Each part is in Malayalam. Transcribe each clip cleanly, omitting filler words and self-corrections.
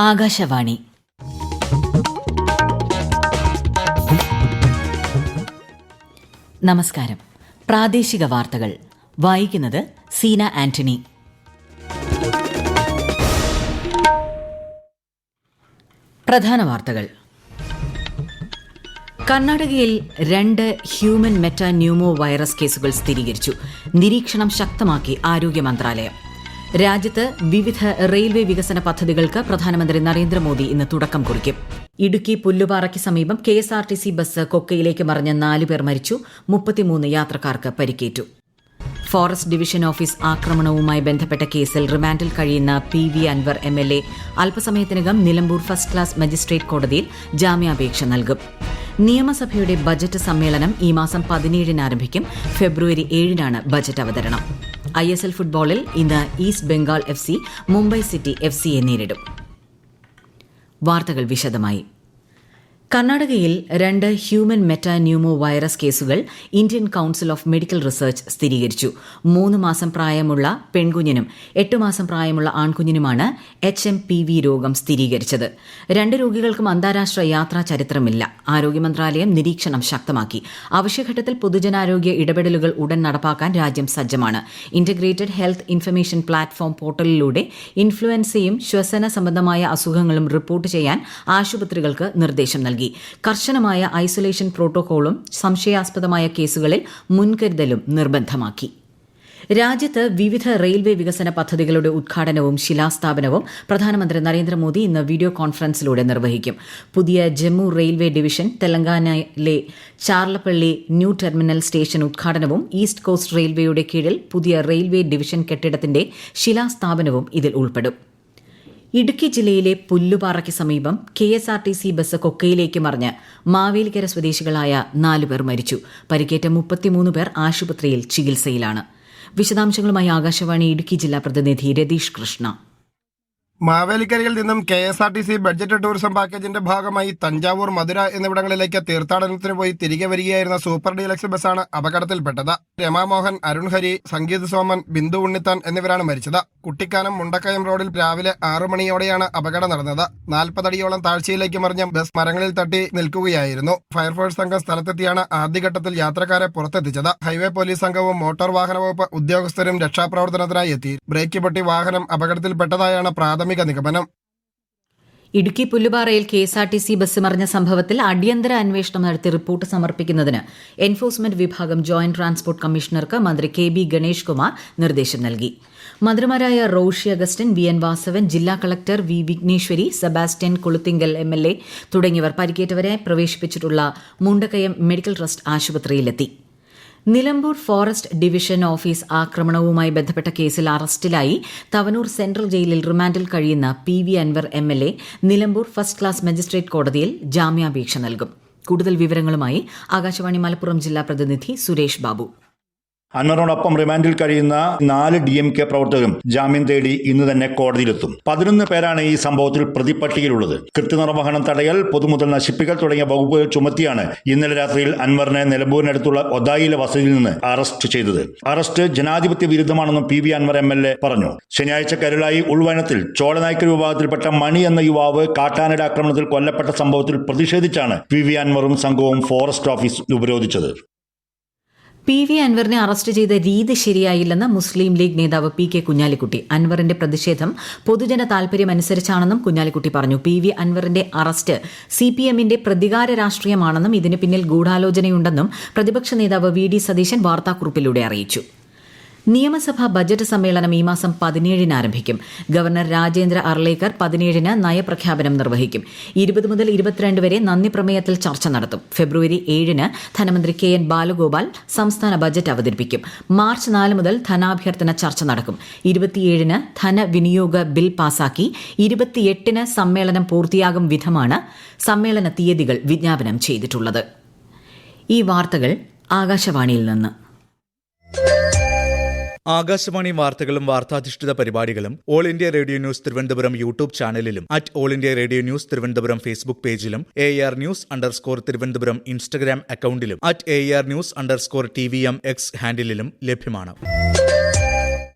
ആകാശവാണി. നമസ്കാരം. പ്രാദേശിക വാർത്തകൾ വായിക്കുന്നത് സീന ആന്റണി. പ്രധാന വാർത്തകൾ. കർണാടകയിൽ 2 ഹ്യൂമൻ മെറ്റാന്യൂമോ വൈറസ് കേസുകൾ സ്ഥിരീകരിച്ചു. നിരീക്ഷണം ശക്തമാക്കി ആരോഗ്യ മന്ത്രാലയം. രാജ്യത്ത് വിവിധ റെയിൽവേ വികസന പദ്ധതികൾക്ക് പ്രധാനമന്ത്രി നരേന്ദ്രമോദി ഇന്ന് തുടക്കം കുറിക്കും. ഇടുക്കി പുല്ലുപാറയ്ക്ക് സമീപം KSRTC ബസ് കൊക്കയിലേക്ക് മറിഞ്ഞ് 4 പേർ മരിച്ചു. 33 യാത്രക്കാർക്ക് പരിക്കേറ്റു. ഫോറസ്റ്റ് ഡിവിഷൻ ഓഫീസ് ആക്രമണവുമായി ബന്ധപ്പെട്ട കേസിൽ റിമാൻഡിൽ കഴിയുന്ന PV അൻവർ MLA അല്പസമയത്തിനകം നിലമ്പൂർ ഫസ്റ്റ് ക്ലാസ് മജിസ്ട്രേറ്റ് കോടതിയിൽ ജാമ്യാപേക്ഷ നൽകും. നിയമസഭയുടെ ബജറ്റ് സമ്മേളനം ഈ മാസം 17-ന് ആരംഭിക്കും. ഫെബ്രുവരി 7-നാണ് ബജറ്റ് അവതരണം. ISL ഫുട്ബോളിൽ ഇന്ന് East Bengal FC Mumbai City FCയെ നേരിടും. വാർത്തകൾ വിശദമായി. കർണാടകയിൽ 2 ഹ്യൂമൻ മെറ്റാന്യൂമോ വൈറസ് കേസുകൾ Indian Council of Medical Research സ്ഥിരീകരിച്ചു. 3 മാസം പ്രായമുള്ള പെൺകുഞ്ഞിനും 8 മാസം പ്രായമുള്ള ആൺകുഞ്ഞിനുമാണ് HMPV രോഗം സ്ഥിരീകരിച്ചത്. 2 രോഗികൾക്കും അന്താരാഷ്ട്ര യാത്രാ ചരിത്രമില്ല. ആരോഗ്യ മന്ത്രാലയം നിരീക്ഷണം ശക്തമാക്കി. അവശ്യഘട്ടത്തിൽ പൊതുജനാരോഗ്യ ഇടപെടലുകൾ ഉടൻ നടപ്പാക്കാൻ രാജ്യം സജ്ജമാണ്. ഇന്റഗ്രേറ്റഡ് ഹെൽത്ത് ഇൻഫർമേഷൻ പ്ലാറ്റ്ഫോം പോർട്ടലിലൂടെ ഇൻഫ്ലുവൻസയും ശ്വസന സംബന്ധമായ അസുഖങ്ങളും റിപ്പോർട്ട് ചെയ്യാൻ ആശുപത്രികൾക്ക് നിർദ്ദേശം നൽകി. കർശനമായ ഐസൊലേഷൻ പ്രോട്ടോകോളും സംശയാസ്പദമായ കേസുകളിൽ മുൻകരുതലും നിർബന്ധമാക്കി. രാജ്യത്ത് വിവിധ റെയിൽവേ വികസന പദ്ധതികളുടെ ഉദ്ഘാടനവും ശിലാസ്ഥാപനവും പ്രധാനമന്ത്രി നരേന്ദ്രമോദി ഇന്ന് വീഡിയോ കോൺഫറൻസിലൂടെ നിർവഹിക്കും. പുതിയ ജമ്മു റെയിൽവേ ഡിവിഷൻ, തെലങ്കാനയിലെ ചാർലപ്പള്ളി ന്യൂ ടെർമിനൽ സ്റ്റേഷൻ ഉദ്ഘാടനവും ഈസ്റ്റ് കോസ്റ്റ് റെയിൽവേയുടെ കീഴിൽ പുതിയ റെയിൽവേ ഡിവിഷൻ കെട്ടിടത്തിന്റെ ശിലാസ്ഥാപനവും ഇതിൽ ഉൾപ്പെടും. ഇടുക്കി ജില്ലയിലെ പുല്ലുപാറയ്ക്ക് സമീപം KSRTC ബസ് കൊക്കയിലേക്ക് മറിഞ്ഞ് മാവേലിക്കര സ്വദേശികളായ 4 പേർ മരിച്ചു. പരിക്കേറ്റ 33 പേർ ആശുപത്രിയിൽ ചികിത്സയിലാണ്. വിശദാംശങ്ങളുമായി ആകാശവാണി ഇടുക്കി ജില്ലാ പ്രതിനിധി രതീഷ് കൃഷ്ണ. മാവേലിക്കരയിൽ നിന്നും KSRTC ബഡ്ജറ്റ് ടൂറിസം പാക്കേജിന്റെ ഭാഗമായി തഞ്ചാവൂർ, മധുര എന്നിവിടങ്ങളിലേക്ക് തീർത്ഥാടനത്തിന് പോയി തിരികെ വരികയായിരുന്ന സൂപ്പർ ഡീലക്സ് ബസ്സാണ് അപകടത്തിൽപ്പെട്ടത്. രമാമോഹൻ, അരുൺ ഹരി, സംഗീത് സോമൻ, ബിന്ദു ഉണ്ണിത്താൻ എന്നിവരാണ് മരിച്ചത്. കുട്ടിക്കാനം മുണ്ടക്കയം റോഡിൽ രാവിലെ 6 മണിയോടെയാണ് അപകടം നടന്നത്. 40 അടിയോളം താഴ്ചയിലേക്ക് മറിഞ്ഞ ബസ് മരങ്ങളിൽ തട്ടി നിൽക്കുകയായിരുന്നു. ഫയർഫോഴ്സ് സംഘം സ്ഥലത്തെത്തിയാണ് ആദ്യഘട്ടത്തിൽ യാത്രക്കാരെ പുറത്തെത്തിച്ചത്. ഹൈവേ പോലീസ് സംഘവും മോട്ടോർ വാഹന വകുപ്പ് ഉദ്യോഗസ്ഥരും രക്ഷാപ്രവർത്തനത്തിനായി എത്തി. ബ്രേക്ക് പൊട്ടി വാഹനം അപകടത്തിൽപ്പെട്ടതായാണ് പ്രാഥമിക നിഗമനം. ഇടുക്കി പുല്ലുപാറയിൽ KSRTC ബസ് മറിഞ്ഞ സംഭവത്തിൽ അടിയന്തര അന്വേഷണം നടത്തി റിപ്പോർട്ട് സമർപ്പിക്കുന്നതിന് എൻഫോഴ്സ്മെന്റ് വിഭാഗം ജോയിന്റ് ട്രാൻസ്പോർട്ട് കമ്മീഷണർക്ക് മന്ത്രി KB ഗണേഷ് കുമാർ നിർദ്ദേശം നൽകി. മന്ത്രിമാരായ റോഷി അഗസ്റ്റിൻ, VN വാസവൻ, ജില്ലാ collector V Vighneshwari, Sebastian Koluthinkal MLA തുടങ്ങിയവർ പരിക്കേറ്റവരെ പ്രവേശിപ്പിച്ചിട്ടുള്ള മുണ്ടക്കയം മെഡിക്കൽ ട്രസ്റ്റ് ആശുപത്രിയിലെത്തി. നിലമ്പൂർ ഫോറസ്റ്റ് ഡിവിഷൻ ഓഫീസ് ആക്രമണവുമായി ബന്ധപ്പെട്ട കേസിൽ അറസ്റ്റിലായി തവനൂർ സെൻട്രൽ ജയിലിൽ റിമാൻഡിൽ കഴിയുന്ന PV Anvar MLA Nilambur first class magistrate കോടതിയിൽ ജാമ്യാപേക്ഷ നൽകും. കൂടുതൽ വിവരങ്ങളുമായി ആകാശവാണി മലപ്പുറം ജില്ലാ പ്രതിനിധി സുരേഷ് ബാബു. അൻവറിനോടൊപ്പം റിമാൻഡിൽ കഴിയുന്ന 4 DMK പ്രവർത്തകരും ജാമ്യം തേടി ഇന്ന് തന്നെ കോടതിയിലെത്തും. 11 പേരാണ് ഈ സംഭവത്തിൽ പ്രതിപട്ടികയിലുള്ളത്. കൃത്യനിർവഹണം തടയൽ, പൊതുമുതൽ നശിപ്പിക്കൽ തുടങ്ങിയ വകുപ്പുകൾ ചുമത്തിയാണ് ഇന്നലെ രാത്രിയിൽ അൻവറിനെ നിലമ്പൂരിനടുത്തുള്ള ഒതായിലെ വസതിയിൽ നിന്ന് അറസ്റ്റ് ചെയ്തത്. അറസ്റ്റ് ജനാധിപത്യ വിരുദ്ധമാണെന്നും PV അൻവർ MLA പറഞ്ഞു. ശനിയാഴ്ച കരുളായി ഉൾവനത്തിൽ ചോളനായ്ക്കർ വിഭാഗത്തിൽപ്പെട്ട മണി എന്ന യുവാവ് കാട്ടാനയുടെ ആക്രമണത്തിൽ കൊല്ലപ്പെട്ട സംഭവത്തിൽ പ്രതിഷേധിച്ചാണ് PV അൻവറും സംഘവും ഫോറസ്റ്റ് ഓഫീസ് ഉപരോധിച്ചത്. PV അൻവറിനെ അറസ്റ്റ് ചെയ്ത രീതി ശരിയായില്ലെന്ന് മുസ്ലിം ലീഗ് നേതാവ് PK കുഞ്ഞാലിക്കുട്ടി. അൻവറിന്റെ പ്രതിഷേധം പൊതുജന താൽപര്യമനുസരിച്ചാണെന്നും കുഞ്ഞാലിക്കുട്ടി പറഞ്ഞു. PV അൻവറിന്റെ അറസ്റ്റ് CPMന്റെ പ്രതികാര രാഷ്ട്രീയമാണെന്നും ഇതിന് പിന്നിൽ ഗൂഢാലോചനയുണ്ടെന്നും പ്രതിപക്ഷ നേതാവ് VD സതീശൻ വാർത്താക്കുറിപ്പിലൂടെ അറിയിച്ചു. നിയമസഭാ ബജറ്റ് സമ്മേളനം ഈ മാസം 17-ന് ആരംഭിക്കും. ഗവർണർ രാജേന്ദ്ര അർലേക്കർ 17-ന് നയപ്രഖ്യാപനം നിർവഹിക്കും. 20 മുതൽ 22 വരെ നന്ദി പ്രമേയത്തിൽ ചർച്ച നടത്തും. ഫെബ്രുവരി 7-ന് ധനമന്ത്രി KN ബാലഗോപാൽ സംസ്ഥാന ബജറ്റ് അവതരിപ്പിക്കും. മാർച്ച് 4 മുതൽ ധനാഭ്യർത്ഥന ചർച്ച നടക്കും. 27-ന് ധനവിനിയോഗ ബിൽ പാസാക്കി 28-ന് സമ്മേളനം പൂർത്തിയാകും വിധമാണ് സമ്മേളന തീയതികൾ വിജ്ഞാപനം ചെയ്തിട്ടുള്ളത്. ഈ വാർത്തകൾ ആകാശവാണിയിൽ നിന്ന്. ആകാശവാണി വാർത്തകളും വാർത്താധിഷ്ഠിത പരിപാടികളും All India Radio News Thiruvananthapuram YouTube ചാനലിലും All India Radio News Thiruvananthapuram Facebook പേജിലും AR ന്യൂസ് തിരുവനന്തപുരം ഇൻസ്റ്റഗ്രാം അക്കൌണ്ടിലും AR ന്യൂസ് TVM X ഹാൻഡിലും ലഭ്യമാണ്.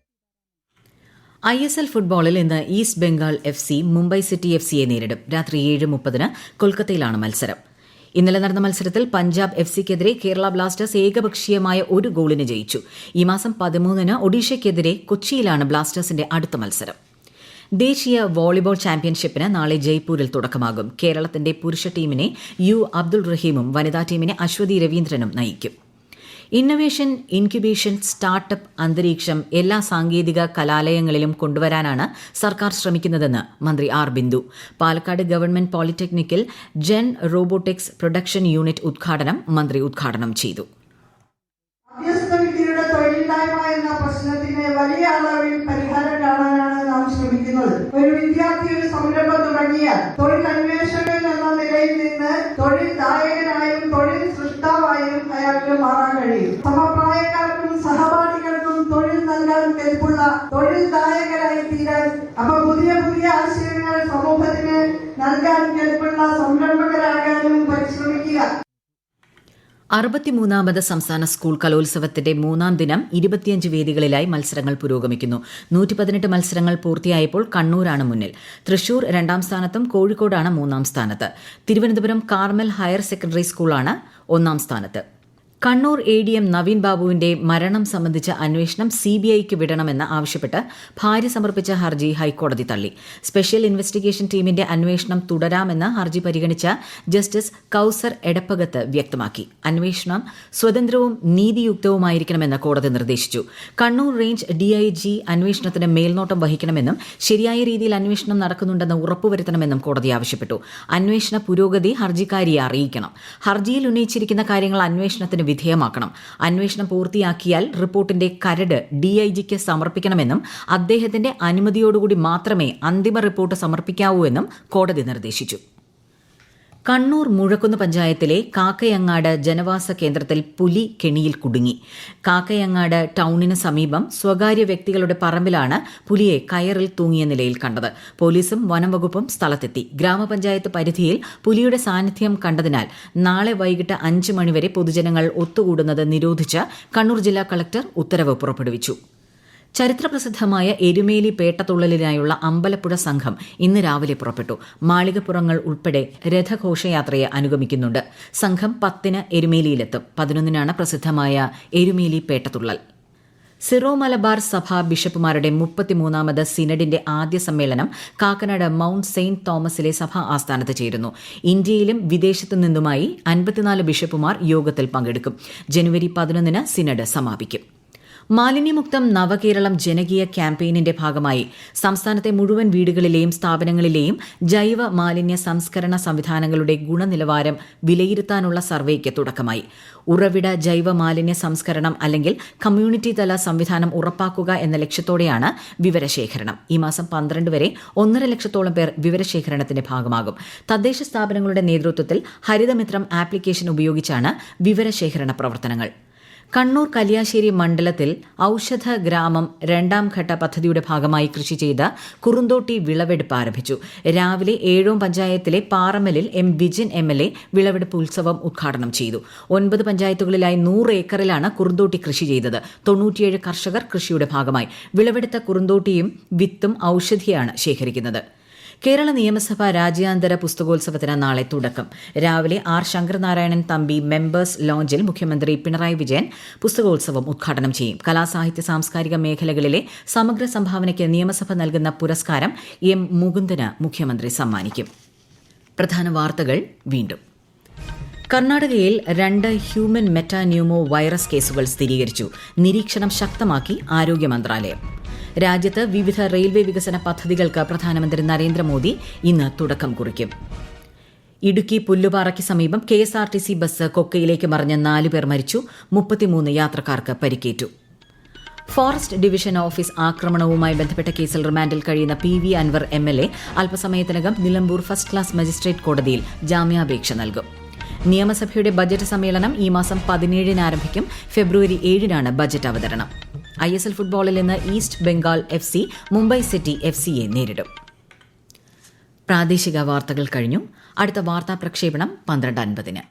ISL ഫുട്ബോളിൽ ഇന്ന് East Bengal FC Mumbai City FCയെ നേരിടും. രാത്രി 7:30 കൊൽക്കത്തയിലാണ് മത്സരം. ഇന്നലെ നടന്ന മത്സരത്തിൽ പഞ്ചാബ് FCക്കെതിരെ കേരള ബ്ലാസ്റ്റേഴ്സ് ഏകപക്ഷീയമായ 1 ഗോളിന് ജയിച്ചു. ഈ മാസം 13 ഒഡീഷയ്ക്കെതിരെ കൊച്ചിയിലാണ് ബ്ലാസ്റ്റേഴ്സിന്റെ അടുത്ത മത്സരം. ദേശീയ വോളിബോൾ ചാമ്പ്യൻഷിപ്പിന് നാളെ ജയ്പൂരിൽ തുടക്കമാകും. കേരളത്തിന്റെ പുരുഷ ടീമിനെ അബ്ദുൾ റഹീമും വനിതാ ടീമിനെ അശ്വതി രവീന്ദ്രനും നയിക്കും. ഇന്നൊവേഷൻ, ഇൻക്യുബേഷൻ, സ്റ്റാർട്ടപ്പ് അന്തരീക്ഷം എല്ലാ സാങ്കേതിക കലാലയങ്ങളിലും കൊണ്ടുവരാനാണ് സർക്കാർ ശ്രമിക്കുന്നതെന്ന് മന്ത്രി ആർ ബിന്ദു. പാലക്കാട് ഗവൺമെന്റ് പോളിടെക്നിക്കിൽ ജെൻ റോബോട്ടിക്സ് പ്രൊഡക്ഷൻ യൂണിറ്റ് ഉദ്ഘാടനം മന്ത്രി ഉദ്ഘാടനം ചെയ്തു. അഭ്യസ്തവിദ്യയുടെ തൊഴിലില്ലായ്മ എന്ന പ്രശ്നത്തിന് വലിയ അളവിൽ പരിഹാരം കാണാനാണ് നാം ശ്രമിക്കുന്നത്. ഒരു വിദ്യാർത്ഥി ഒരു സംരംഭം തുടങ്ങിയാൽ തൊഴിൽ അന്വേഷകൻ എന്ന നിലയിൽ നിന്ന് തൊഴിൽ ദായകനായും തൊഴിൽ സൃഷ്ടാവായും അയാൾക്ക് മാറാൻ കഴിയും. സമപ്രായക്കാർക്കും സഹപാഠികൾക്കും തൊഴിൽ നൽകാൻ കെൽപ്പുള്ള തൊഴിൽ ദായകരായി തീരാൻ, അപ്പൊ പുതിയ പുതിയ ആശയങ്ങൾ സമൂഹത്തിന് നൽകാൻ കെൽപ്പുള്ള സംരംഭകരാകാനും പരിശ്രമിക്കുക. 63ാമത് സംസ്ഥാന സ്കൂൾ കലോത്സവത്തിന്റെ 3ാം ദിനം 25 വേദികളിലായി മത്സരങ്ങൾ പുരോഗമിക്കുന്നു. 118 മത്സരങ്ങൾ പൂർത്തിയായപ്പോൾ കണ്ണൂരാണ് മുന്നിൽ. തൃശൂർ 2ാം സ്ഥാനത്തും കോഴിക്കോടാണ് 3ാം സ്ഥാനത്ത്. തിരുവനന്തപുരം കാർമൽ ഹയർ സെക്കൻഡറി സ്കൂളാണ് 1ാം സ്ഥാനത്ത്. കണ്ണൂർ ADM നവീൻ ബാബുവിന്റെ മരണം സംബന്ധിച്ച അന്വേഷണം CBIക്ക് വിടണമെന്ന് ആവശ്യപ്പെട്ട് ഭാര്യ സമർപ്പിച്ച ഹർജി ഹൈക്കോടതി തള്ളി. സ്പെഷ്യൽ ഇൻവെസ്റ്റിഗേഷൻ ടീമിന്റെ അന്വേഷണം തുടരാമെന്ന് ഹർജി പരിഗണിച്ച ജസ്റ്റിസ് കൌസർ എടപ്പകത്ത് വ്യക്തമാക്കി. അന്വേഷണം സ്വതന്ത്രവും നീതിയുക്തവുമായിരിക്കണമെന്ന് കോടതി നിർദ്ദേശിച്ചു. കണ്ണൂർ റേഞ്ച് DIG അന്വേഷണത്തിന് മേൽനോട്ടം വഹിക്കണമെന്നും ശരിയായ രീതിയിൽ അന്വേഷണം നടക്കുന്നുണ്ടെന്ന് ഉറപ്പുവരുത്തണമെന്നും കോടതി ആവശ്യപ്പെട്ടു. അന്വേഷണ പുരോഗതി ഹർജിക്കാരിയെ അറിയിക്കണം. ഹർജിയിൽ ഉന്നയിച്ചിരിക്കുന്ന കാര്യങ്ങൾ അന്വേഷണത്തിന് വിധേയമാക്കണം. അന്വേഷണം പൂർത്തിയാക്കിയാൽ റിപ്പോർട്ടിന്റെ കരട് DIGക്ക് സമർപ്പിക്കണമെന്നും അദ്ദേഹത്തിന്റെ അനുമതിയോടുകൂടി മാത്രമേ അന്തിമ റിപ്പോർട്ട് സമർപ്പിക്കാവൂ എന്നും കോടതി നിർദ്ദേശിച്ചു. കണ്ണൂർ മുഴക്കുന്ന് പഞ്ചായത്തിലെ കാക്കയങ്ങാട് ജനവാസ കേന്ദ്രത്തിൽ പുലി കെണിയിൽ കുടുങ്ങി. കാക്കയങ്ങാട് ടൌണിന് സമീപം സ്വകാര്യ വ്യക്തികളുടെ പറമ്പിലാണ് പുലിയെ കയറിൽ തൂങ്ങിയ നിലയിൽ കണ്ടത്. പോലീസും വനംവകുപ്പും സ്ഥലത്തെത്തി. ഗ്രാമപഞ്ചായത്ത് പരിധിയിൽ പുലിയുടെ സാന്നിധ്യം കണ്ടതിനാൽ നാളെ വൈകിട്ട് 5 മണിവരെ പൊതുജനങ്ങൾ ഒത്തുകൂടുന്നത് നിരോധിച്ച് കണ്ണൂർ ജില്ലാ കളക്ടർ ഉത്തരവ് പുറപ്പെടുവിച്ചു. ചരിത്രപ്രസിദ്ധമായ എരുമേലി പേട്ടതുള്ളലിനായുള്ള അമ്പലപ്പുഴ സംഘം ഇന്ന് രാവിലെ പുറപ്പെട്ടു. മാളികപ്പുറങ്ങൾ ഉൾപ്പെടെ രഥഘോഷയാത്രയെ അനുഗമിക്കുന്നുണ്ട്. സംഘം 10-ന് എരുമേലിയിലെത്തും. 11-നാണ് പ്രസിദ്ധമായ എരുമേലി പേട്ടതുള്ളൽ. സിറോ മലബാർ സഭ ബിഷപ്പുമാരുടെ 33ാമത് സിനഡിന്റെ ആദ്യ സമ്മേളനം കാക്കനാട് മൌണ്ട് സെയിന്റ് തോമസിലെ സഭാ ആസ്ഥാനത്ത് ചേരുന്നു. ഇന്ത്യയിലും വിദേശത്തു നിന്നുമായി 54 ബിഷപ്പുമാർ യോഗത്തിൽ പങ്കെടുക്കും. ജനുവരി 11-ന് സിനഡ് സമാപിക്കും. മാലിന്യമുക്തം നവകേരളം ജനകീയ ക്യാമ്പയിനിന്റെ ഭാഗമായി സംസ്ഥാനത്തെ മുഴുവൻ വീടുകളിലെയും സ്ഥാപനങ്ങളിലെയും ജൈവ മാലിന്യ സംസ്കരണ സംവിധാനങ്ങളുടെ ഗുണനിലവാരം വിലയിരുത്താനുള്ള സർവേക്ക് തുടക്കമായി. ഉറവിട ജൈവ മാലിന്യ സംസ്കരണം അല്ലെങ്കിൽ കമ്മ്യൂണിറ്റി തല സംവിധാനം ഉറപ്പാക്കുക എന്ന ലക്ഷ്യത്തോടെയാണ് വിവരശേഖരണം. ഈ മാസം 12 വരെ 1.5 ലക്ഷത്തോളം പേർ വിവരശേഖരണത്തിന്റെ ഭാഗമാകും. തദ്ദേശ സ്ഥാപനങ്ങളുടെ നേതൃത്വത്തിൽ ഹരിതമിത്രം ആപ്ലിക്കേഷൻ ഉപയോഗിച്ചാണ് വിവരശേഖരണ പ്രവർത്തനങ്ങൾ. കണ്ണൂർ കല്യാശ്ശേരി മണ്ഡലത്തിൽ ഔഷധ ഗ്രാമം 2ാം ഘട്ട പദ്ധതിയുടെ ഭാഗമായി കൃഷി ചെയ്ത കുറുന്തോട്ടി വിളവെടുപ്പ് ആരംഭിച്ചു. രാവിലെ ഏഴോം പഞ്ചായത്തിലെ പാറമലിൽ വിജിൻ MLA വിളവെടുപ്പ് ഉത്സവം ഉദ്ഘാടനം ചെയ്തു. 9 പഞ്ചായത്തുകളിലായി 100 ഏക്കറിലാണ് കുറുന്തോട്ടി കൃഷി ചെയ്തത്. 97 കർഷകർ കൃഷിയുടെ ഭാഗമായി വിളവെടുത്ത കുറുന്തോട്ടിയും വിത്തും ഔഷധിയാണ് ശേഖരിക്കുന്നത്. കേരള നിയമസഭ രാജ്യാന്തര പുസ്തകോത്സവത്തിന് നാളെ തുടക്കം. രാവിലെ R. ശങ്കരനാരായണൻ തമ്പി മെമ്പേഴ്സ് ലോഞ്ചിൽ മുഖ്യമന്ത്രി പിണറായി വിജയൻ പുസ്തകോത്സവം ഉദ്ഘാടനം ചെയ്യും. കലാസാഹിത്യ സാംസ്കാരിക മേഖലകളിലെ സമഗ്ര സംഭാവനയ്ക്ക് നിയമസഭ നൽകുന്ന പുരസ്കാരം മുകുന്ദന് മുഖ്യമന്ത്രി സമ്മാനിക്കും. പ്രധാന വാർത്തകൾ വീണ്ടും. കർണാടകയിൽ 2 ഹ്യൂമൻ മെറ്റാന്യൂമോ വൈറസ് കേസുകൾ സ്ഥിരീകരിച്ചു. നിരീക്ഷണം ശക്തമാക്കി ആരോഗ്യ മന്ത്രാലയം. രാജ്യത്ത് വിവിധ റെയിൽവേ വികസന പദ്ധതികൾക്ക് പ്രധാനമന്ത്രി നരേന്ദ്രമോദി ഇന്ന് തുടക്കം കുറിക്കും. ഇടുക്കി പുല്ലുപാറയ്ക്ക് സമീപം KSRTC ബസ് കൊക്കയിലേക്ക് മറിഞ്ഞ് 4 പേർ മരിച്ചു. 33 യാത്രക്കാർക്ക് പരിക്കേറ്റു. ഫോറസ്റ്റ് ഡിവിഷൻ ഓഫീസ് ആക്രമണവുമായി ബന്ധപ്പെട്ട കേസിൽ റിമാൻഡിൽ കഴിയുന്ന PV അൻവർ MLA അല്പസമയത്തിനകം നിലമ്പൂർ ഫസ്റ്റ് ക്ലാസ് മജിസ്ട്രേറ്റ് കോടതിയിൽ ജാമ്യാപേക്ഷ നൽകും. നിയമസഭയുടെ ബജറ്റ് സമ്മേളനം ഈ മാസം 17-ന് ആരംഭിക്കും. ഫെബ്രുവരി 7-നാണ് ബജറ്റ് അവതരണം. ISL ഫുട്ബോളിൽ ഇന്ന് East Bengal FC Mumbai City FCയെ നേരിടും. പ്രാദേശിക വാർത്തകൾ കഴിഞ്ഞു. അടുത്ത വാർത്താ പ്രക്ഷേപണം 12:50-ന്.